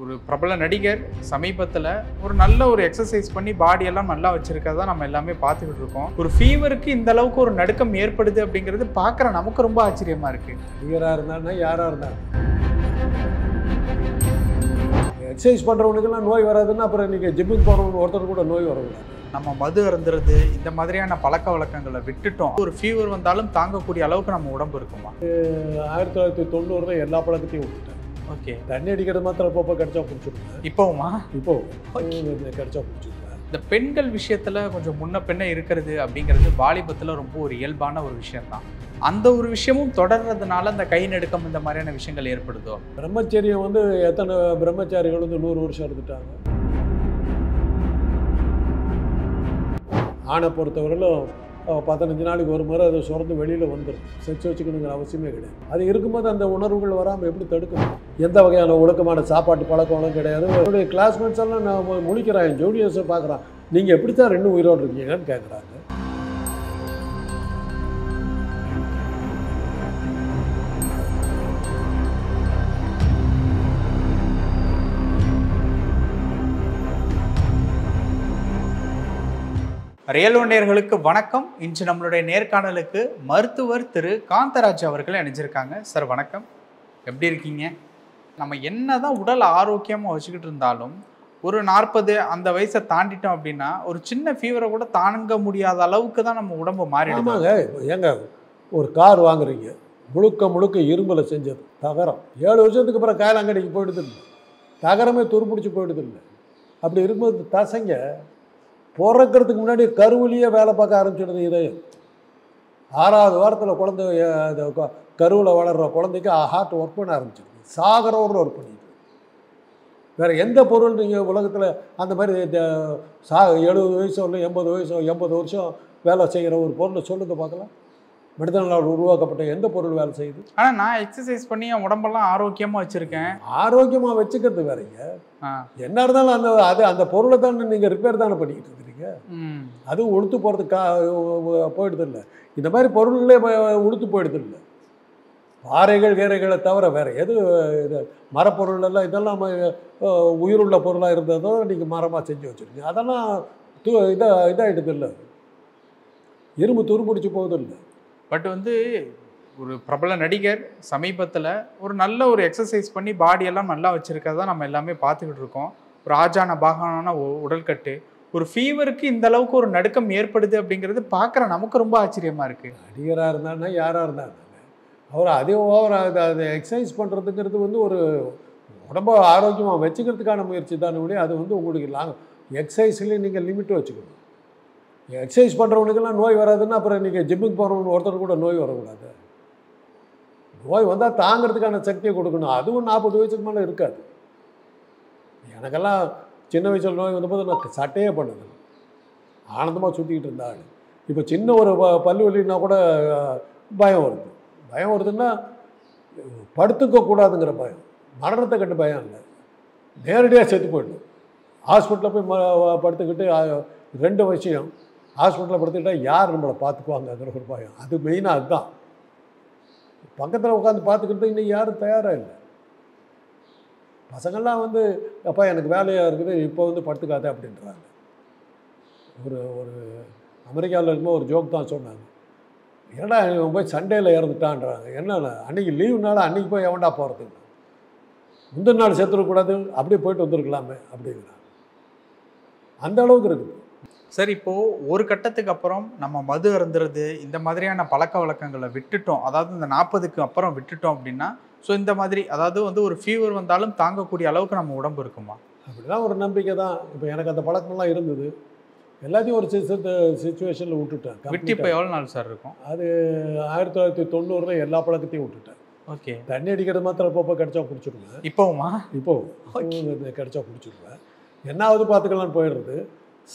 ஒரு பிரபல நடிகர் சமீபத்தில் ஒரு நல்ல ஒரு எக்ஸசைஸ் பண்ணி பாடியெல்லாம் நல்லா வச்சிருக்கறத நம்ம எல்லாமே பார்த்துக்கிட்டு இருக்கோம். ஒரு ஃபீவருக்கு இந்த அளவுக்கு ஒரு நடுக்கம் ஏற்படுது அப்படிங்கிறது பார்க்குற நமக்கு ரொம்ப ஆச்சரியமா இருக்கு. நடிகராக இருந்தாங்கன்னா யாராக இருந்தாங்க எக்ஸசைஸ் பண்ணுறவனுக்கெல்லாம் நோய் வராதுன்னா அப்புறம் நீங்கள் ஜிம்முக்கு போகிறவங்க ஒருத்தர் கூட நோய் வரக்கூடாது. நம்ம மது அருந்துறது இந்த மாதிரியான பழக்க வழக்கங்களை விட்டுட்டோம். ஒரு ஃபீவர் வந்தாலும் தாங்கக்கூடிய அளவுக்கு நம்ம உடம்பு இருக்குமா? 1990 எல்லா பழக்கத்தையும் விட்டுட்டேன். ஓகே, தண்ணி அடிக்கிறது மாத்திரம் அப்பப்போ கிடைச்சா பிடிச்சிருக்கேன். இப்போவுமா? இப்போ கிடைச்சா பிடிச்சிருக்கேன். இந்த பெண்கள் விஷயத்துல கொஞ்சம் முன்ன பின்ன இருக்கிறது அப்படிங்கிறது வாலிபத்துல ரொம்ப ஒரு இயல்பான ஒரு விஷயம்தான். அந்த ஒரு விஷயமும் தொடர்றதுனால இந்த கை நடுக்கம் இந்த மாதிரியான விஷயங்கள் ஏற்படுதோ? பிரம்மச்சரியம் எத்தனை பிரம்மச்சாரிகள் 100 வருஷம் இருந்துட்டாங்க. ஆணை பொறுத்தவரையிலும் 15 நாளைக்கு ஒரு முறை அதை சுரந்து வெளியில் வந்துடும். செச்சு வச்சுக்கணுங்கிற அவசியமே கிடையாது. அது இருக்கும்போது அந்த உணர்வுகள் வராமல் எப்படி தடுக்கணும்? எந்த வகையான ஒழுக்கமான சாப்பாட்டு பழக்கம் கிடையாது. என்னுடைய கிளாஸ்மேட்ஸ் எல்லாம் நான் முழிக்கிறேன், ஜூனியர்ஸை பார்க்குறான், நீங்கள் எப்படி தான் 2 உயிரோடு இருக்கீங்கன்னு கேட்குறாங்க. ரியல் நேயர்களுக்கு வணக்கம். இன்று நம்மளுடைய நேர்காணலுக்கு மருத்துவர் திரு காந்தராஜ் அவர்கள் இணைஞ்சிருக்காங்க. சார் வணக்கம், எப்படி இருக்கீங்க? நம்ம என்னதான் உடல் ஆரோக்கியமாக வச்சுக்கிட்டு இருந்தாலும் ஒரு 40 அந்த வயசை தாண்டிட்டோம் அப்படின்னா ஒரு சின்ன ஃபீவரை கூட தாங்க முடியாத அளவுக்கு தான் நம்ம உடம்பு மாறிடுது. ஆமாங்க. ஏங்க, ஒரு கார் வாங்குறீங்க, முழுக்க இரும்பில் செஞ்சது, தகரம். 7 வருஷத்துக்கு அப்புறம் காயலாங்கடிக்கு போயிடுது இல்லை, தகரமே துருப்பிடிச்சு போயிடுது இல்லை. அப்படி இருக்கும்போது தசைங்க பிறக்கிறதுக்கு முன்னாடி கருவிலேயே வேலை பார்க்க ஆரம்பிச்சிடுது. இதயம் 6வது வாரத்தில் குழந்தை கருவில் வளர்கிற குழந்தைக்கு ஹார்ட் ஒர்க் பண்ண ஆரம்பிச்சிடுது. சாகரவில் ஒர்க் பண்ணிடுது. வேறு எந்த பொருள் நீங்கள் உலகத்தில் அந்த மாதிரி 70 வயசு வரல 80 வயசு 80 வருஷம் வேலை செய்கிற ஒரு பொருளை சொல்லுங்க பார்க்கலாம். மனிதனால் உருவாக்கப்பட்ட எந்த பொருள் வேலை செய்யுது? ஆனால் நான் எக்ஸசைஸ் பண்ணி என் உடம்பெல்லாம் ஆரோக்கியமாக வச்சுருக்கேன். ஆரோக்கியமாக வச்சுக்கிறது வேறீங்க. என்ன இருந்தாலும் அந்த பொருளை தானே நீங்கள் ரிப்பேர் தானே பண்ணிக்கிட்டு இருக்கிறீங்க. அதுவும் உளுத்து போகிறதுக்கு போயிடுது இல்லை. இந்த மாதிரி பொருள்களே உளுத்து போயிடுது இல்லை. பாறைகள் கீரைகளை தவிர வேறு எது இது மரப்பொருள் எல்லாம் இதெல்லாம் உயிருள்ள பொருளாக இருந்ததோ நீங்கள் மரமாக செஞ்சு வச்சுருக்கீங்க. அதெல்லாம் இதாகிடுது இல்லை, இரும்பு துருப்பிடிச்சு போகுது இல்லை. பட் ஒரு பிரபல நடிகர் சமீபத்தில் ஒரு நல்ல ஒரு எக்ஸசைஸ் பண்ணி பாடியெல்லாம் நல்லா வச்சுருக்கறத நம்ம எல்லாமே பார்த்துக்கிட்டு இருக்கோம். ஒரு ஆஜான பாகான உடல்கட்டு, ஒரு ஃபீவருக்கு இந்த அளவுக்கு ஒரு நடுக்கம் ஏற்படுது அப்படிங்கிறது பார்க்குற நமக்கு ரொம்ப ஆச்சரியமாக இருக்குது. நடிகராக இருந்தாங்கன்னா யாராக இருந்தாங்க அவர் அதே ஓவராக அதை எக்ஸசைஸ் பண்ணுறதுங்கிறது ஒரு உடம்பை ஆரோக்கியமாக வச்சுக்கிறதுக்கான முயற்சி தானே ஒழிய அது உங்களுக்கு எக்ஸசைஸ்லேயும் நீங்கள் லிமிட்டு வச்சுக்கணும். எக்ஸசைஸ் பண்ணுறவனுக்கெல்லாம் நோய் வராதுன்னா அப்புறம் நீங்கள் ஜிம்முக்கு போகிறவங்க ஒருத்தர் கூட நோய் வரக்கூடாது. நோய் வந்தால் தாங்கிறதுக்கான சக்தியை கொடுக்கணும். அதுவும் 40 வயசுக்கு மேலே இருக்காது. எனக்கெல்லாம் சின்ன வயசில் நோய் வந்தபோது நான் சட்டையே பண்ணது, ஆனந்தமாக சுற்றிக்கிட்டு இருந்தாள். இப்போ சின்ன ஒரு பல்லு வலின்னா கூட பயம் வருது. பயம் வருதுன்னா படுத்துக்கக்கூடாதுங்கிற பயம், மரணத்தை கண்டு பயம் இல்லை, நேரடியாக செத்து போயிடணும். ஹாஸ்பிட்டலில் போய் படுத்துக்கிட்டு 2 விஷயம், ஹாஸ்பிட்டலில் படுத்துக்கிட்டால் யார் நம்மளை பார்த்துக்குவாங்கங்கிற ஒரு பயம். அது மெயினாக அதுதான். பக்கத்தில் உட்காந்து பார்த்துக்கிட்டு இன்னும் யாரும் தயாராக இல்லை. பசங்கள்லாம் அப்பா எனக்கு வேலையாக இருக்குது, இப்போ படுத்துக்காத அப்படின்றாங்க. ஒரு அமெரிக்காவில் இருக்கும்போது ஒரு ஜோக் தான் சொன்னாங்க, என்னடா இவன் போய் சண்டேயில் இறந்துட்டான்றாங்க. என்னென்ன அன்றைக்கி லீவுனால அன்றைக்கி போய் எவன்டா போகிறதுக்கு, முந்தின நாள் செத்துடக்கூடாது, அப்படியே போயிட்டு வந்துருக்கலாமே அப்படிங்கிறாங்க. அந்த அளவுக்கு இருக்குது. சார், இப்போது ஒரு கட்டத்துக்கு அப்புறம் நம்ம மது அருந்துறது இந்த மாதிரியான பழக்க வழக்கங்களை விட்டுட்டோம், அதாவது இந்த 40க்கு அப்புறம் விட்டுட்டோம் அப்படின்னா ஸோ இந்த மாதிரி அதாவது ஒரு ஃபீவர் வந்தாலும் தாங்கக்கூடிய அளவுக்கு நம்ம உடம்பு இருக்குமா? அப்படிதான் ஒரு நம்பிக்கை தான். இப்போ எனக்கு அந்த பழக்கம்லாம் இருந்தது, எல்லாத்தையும் ஒரு சிச்சுவேஷனில் விட்டுட்டேன். விட்டு இப்போ எவ்வளோ நாள் சார் இருக்கும்? அது 1990 எல்லா பழக்கத்தையும் விட்டுட்டேன். ஓகே, தண்ணி அடிக்கிறது மாத்திரம் அப்பப்போ கிடைச்சா குடிச்சிடுவேன். இப்போவுமா? கிடைச்சா குடிச்சிடுவேன். என்னாவது பார்த்துக்கலான்னு போயிடுறது.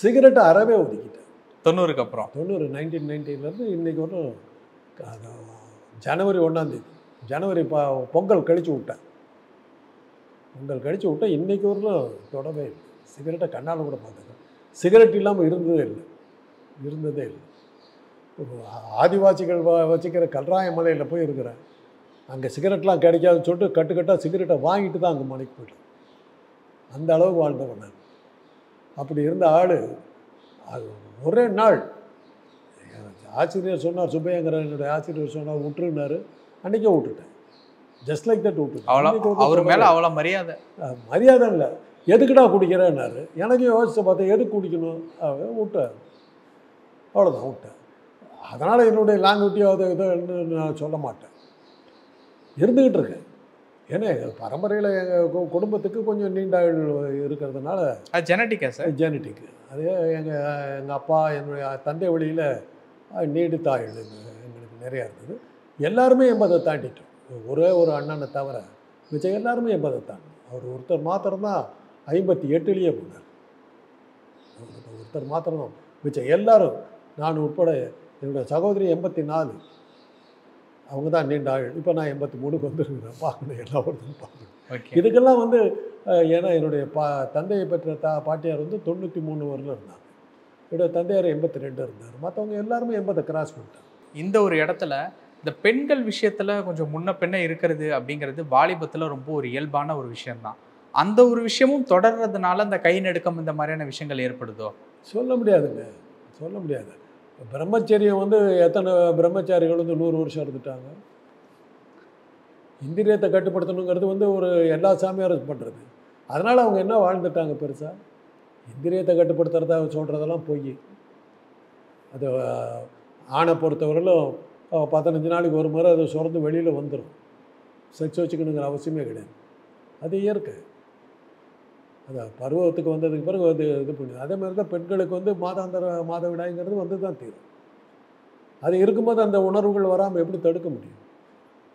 சிகரெட்டை அறவே ஒதுக்கிட்டேன் 90க்கு அப்புறம். 1990 இன்றைக்கி ஜனவரி 1ஆம் தேதி ஜனவரி பொங்கல் கழித்து விட்டேன். இன்றைக்கி தொடவே இல்லை. சிகரெட்டை கண்ணால் கூட பார்த்துக்கேன். சிகரெட் இல்லாமல் இருந்ததே இல்லை. ஒரு ஆதிவாசிகள் வச்சுக்கிற கல்ராய மலையில் போய் இருக்கிறேன். அங்கே சிகரெட்லாம் கிடைக்காதுன்னு சொல்லிட்டு கட்டுக்கட்டாக சிகரெட்டை வாங்கிட்டு தான் அங்கே மலைக்கு போய்ட்டேன். அந்த அளவுக்கு வாழ்ந்தவன் நான். அப்படி இருந்த ஆள் ஒரே நாள் ஆசிரியர் சொன்னார், சுப்பையங்கிற என்னுடைய ஆசிரியர் சொன்னார் விட்டுருன்னாரு, அன்றைக்கே விட்டுட்டேன். ஜஸ்ட் லைக் தட் விட்டுட்டேன். அவர் மேலே அவ்வளோ மரியாதை. மரியாதை இல்லை, எதுக்குடா குடிக்கிறேன்னாரு. எனக்கு யோசிச்சு பார்த்தேன், எதுக்கு குடிக்கணும் விட்டேன், அவ்வளோதான் விட்டேன். அதனால் என்னுடைய லாங்குவேஜ் அது இதுன்னு நான் சொல்ல மாட்டேன், இருந்துக்கிட்டு இருக்கேன். ஏன்னா எங்கள் பரம்பரையில் எங்கள் குடும்பத்துக்கு கொஞ்சம் நீண்ட ஆயுள் இருக்கிறதுனால ஜெனட்டிக்கா சார்? ஜெனட்டிக்கு. அதே எங்கள் அப்பா என்னுடைய தந்தை வழியில் நீடித்த ஆயுள் எங்களுக்கு நிறையா இருந்தது. எல்லாருமே 80 தாண்டிட்டோம். ஒரே ஒரு அண்ணனை தவிர மிச்சம் எல்லாருமே 80 தாண்டோம். அவர் ஒருத்தர் மாத்திரம்தான் 58லேயே போனார். ஒருத்தர் மாத்திரம்தான், மிச்சம் எல்லாரும் நான் உட்பட என்னுடைய சகோதரி 84, அவங்க தான் நீண்ட ஆயுள். இப்போ நான் 83க்கு வந்துருக்கிறேன். பார்க்கணும், எல்லாருக்கும் பார்க்கணும். இதுக்கெல்லாம் வந்து ஏன்னா என்னுடைய தந்தையை பெற்ற பாட்டியார் வந்து 93 வருடம் இருந்தாங்க. என்னுடைய தந்தையார் 82 இருந்தார். மற்றவங்க எல்லாருமே 80 கிராஸ் பண்ணிட்டாங்க. இந்த ஒரு இடத்துல இந்த பெண்கள் விஷயத்தில் கொஞ்சம் முன்ன பெண்ணை இருக்கிறது அப்படிங்கிறது வாலிபத்தில் ரொம்ப ஒரு இயல்பான ஒரு விஷயம்தான். அந்த ஒரு விஷயமும் தொடர்றதுனால இந்த கை நடுக்கம் இந்த மாதிரியான விஷயங்கள் ஏற்படுதோ? சொல்ல முடியாதுங்க, சொல்ல முடியாது. பிரம்மச்சரியம் வந்து எத்தனை பிரம்மச்சாரிகள் வந்து 100 வருஷம் இருந்துட்டாங்க. இந்திரியத்தை கட்டுப்படுத்தணுங்கிறது வந்து ஒரு எல்லா சாமியாரும் பண்ணுறது. அதனால் அவங்க என்ன வாழ்ந்துட்டாங்க பெருசாக? இந்திரியத்தை கட்டுப்படுத்துறதா சொல்கிறதெல்லாம் பொய். அது ஆணை பொறுத்தவரையிலும் 15 நாளைக்கு ஒரு முறை அதை சுரந்து வெளியில் வந்துடும். செக்ஸ் வச்சுக்கணுங்கிற அவசியமே கிடையாது, அது இயற்கை. அது பருவத்துக்கு வந்ததுக்கு பிறகு அது இது பண்ணி. அதே மாதிரி தான் பெண்களுக்கு வந்து மாதவிடாய்ங்கிறது வந்து தான் தீரும். அது இருக்கும்போது அந்த உணர்வுகள் வராமல் எப்படி தடுக்க முடியும்?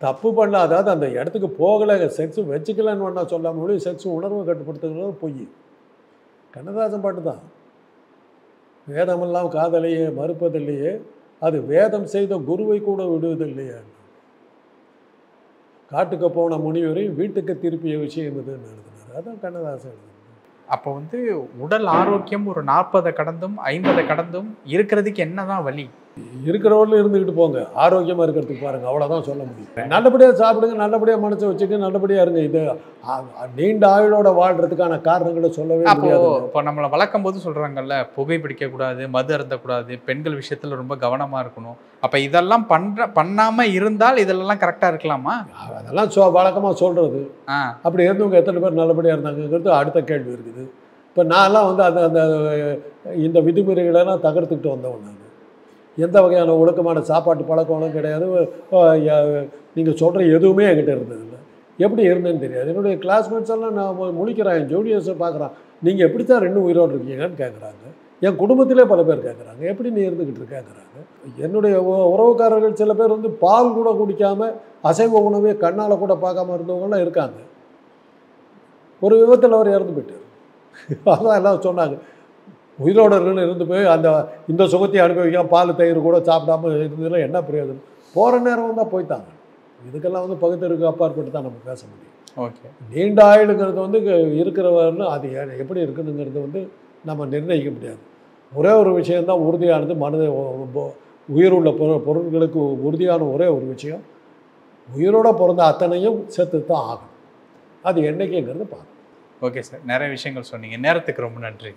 தப்பு பண்ணல, அதாவது அந்த இடத்துக்கு போகலை, செக்ஸு வச்சுக்கலன்னு ஒன்றா சொல்லாமல் முடியும். செக்ஸு உணர்வை கட்டுப்படுத்துகிறது பொய். கண்ணதாசன் பாட்டு தான், வேதமெல்லாம் காதலையே மறுப்பதில்லையே, அது வேதம் செய்த குருவை கூட விடுவதில்லையே. காட்டுக்கு போன முனிவரை வீட்டுக்கு திருப்பிய விஷயம் இதுன்னு எழுதினார். அதான் கண்ணதாசன் எழுதினார். அப்போ வந்து உடல் ஆரோக்கியம் ஒரு 40 கடந்தும் 50 கடந்தும் இருக்கிறதுக்கு என்னதான் வழி? இருக்கிறவரில் இருந்துக்கிட்டு போங்க, ஆரோக்கியமாக இருக்கிறதுக்கு பாருங்கள், அவ்வளோதான் சொல்ல முடியும். நல்லபடியாக சாப்பிடுங்க, நல்லபடியாக மனசை வச்சுக்க, நல்லபடியாக இருங்க. இது நீண்ட ஆயுளோட வாழ்கிறதுக்கான காரணங்களை சொல்லவே முடியாது. இப்போ நம்மளை வளர்க்கும் போது சொல்கிறாங்கல்ல, புகை பிடிக்கக்கூடாது, மது அருந்தக்கூடாது, பெண்கள் விஷயத்தில் ரொம்ப கவனமாக இருக்கணும். அப்போ இதெல்லாம் பண்ணாமல் இருந்தால் இதெல்லாம் கரெக்டாக இருக்கலாமா? அதெல்லாம் வழக்கமாக சொல்கிறது. அப்படி இருந்தவங்க எத்தனை பேர் நல்லபடியாக இருந்தாங்கிறது அடுத்த கேள்வி இருக்குது. இப்போ நான்லாம் வந்து அந்த இந்த விதிமுறைகளெல்லாம் தகர்த்துக்கிட்டு வந்தவன். நான் எந்த வகையான ஒழுக்கமான சாப்பாட்டு பழக்கங்களும் கிடையாது. நீங்கள் சொல்கிற எதுவுமே என்கிட்ட இருந்ததில்லை. எப்படி இருந்தேன்னு தெரியாது. என்னுடைய கிளாஸ்மேட்ஸ் எல்லாம் நான் முழிக்கிறேன், என் ஜூனியர்ஸை பார்க்குறான், நீங்கள் எப்படி தான் 2 உயிரோடு இருக்கீங்கன்னு கேட்குறாங்க. என் குடும்பத்திலே பல பேர் கேட்குறாங்க, எப்படி நீ இருந்துக்கிட்டு கேட்குறாங்க. என்னுடைய உறவுக்காரர்கள் சில பேர் வந்து பால் கூட குடிக்காமல் அசைவ உணவே கண்ணால் கூட பார்க்காம இருந்தவங்களாம் இருக்காங்க. ஒரு விபத்தில் அவர் இறந்து போயிட்டார். அதான் எல்லாம் சொன்னாங்க, உயிரோடு இருந்து போய் இந்த சுகத்தை அனுபவிக்காம பால் தயிர் கூட சாப்பிடாம இருந்ததில் என்ன பிரயோஜனம்? போகிற நேரம் வந்தால் போய்த்தாங்க. இதுக்கெல்லாம் வந்து பகுத்தறிவுக்கு அப்பாற்பட்டு தான் நம்ம பேச முடியும். ஓகே, நீண்ட ஆயுளுங்கிறது வந்து இருக்கிறவர்னு அது எப்படி இருக்குதுங்கிறது வந்து நம்ம நிர்ணயிக்க முடியாது. ஒரே ஒரு விஷயந்தான் உறுதியானது, உயிருள்ள பொருட்களுக்கு உறுதியான ஒரே ஒரு விஷயம், உயிரோடு பிறந்த அத்தனையும் செத்து தான் ஆகும். அது என்னைக்குங்கிறது பார்க்கணும். ஓகே சார், நிறைய விஷயங்கள் சொன்னீங்க. நேரத்துக்கு ரொம்ப நன்றி.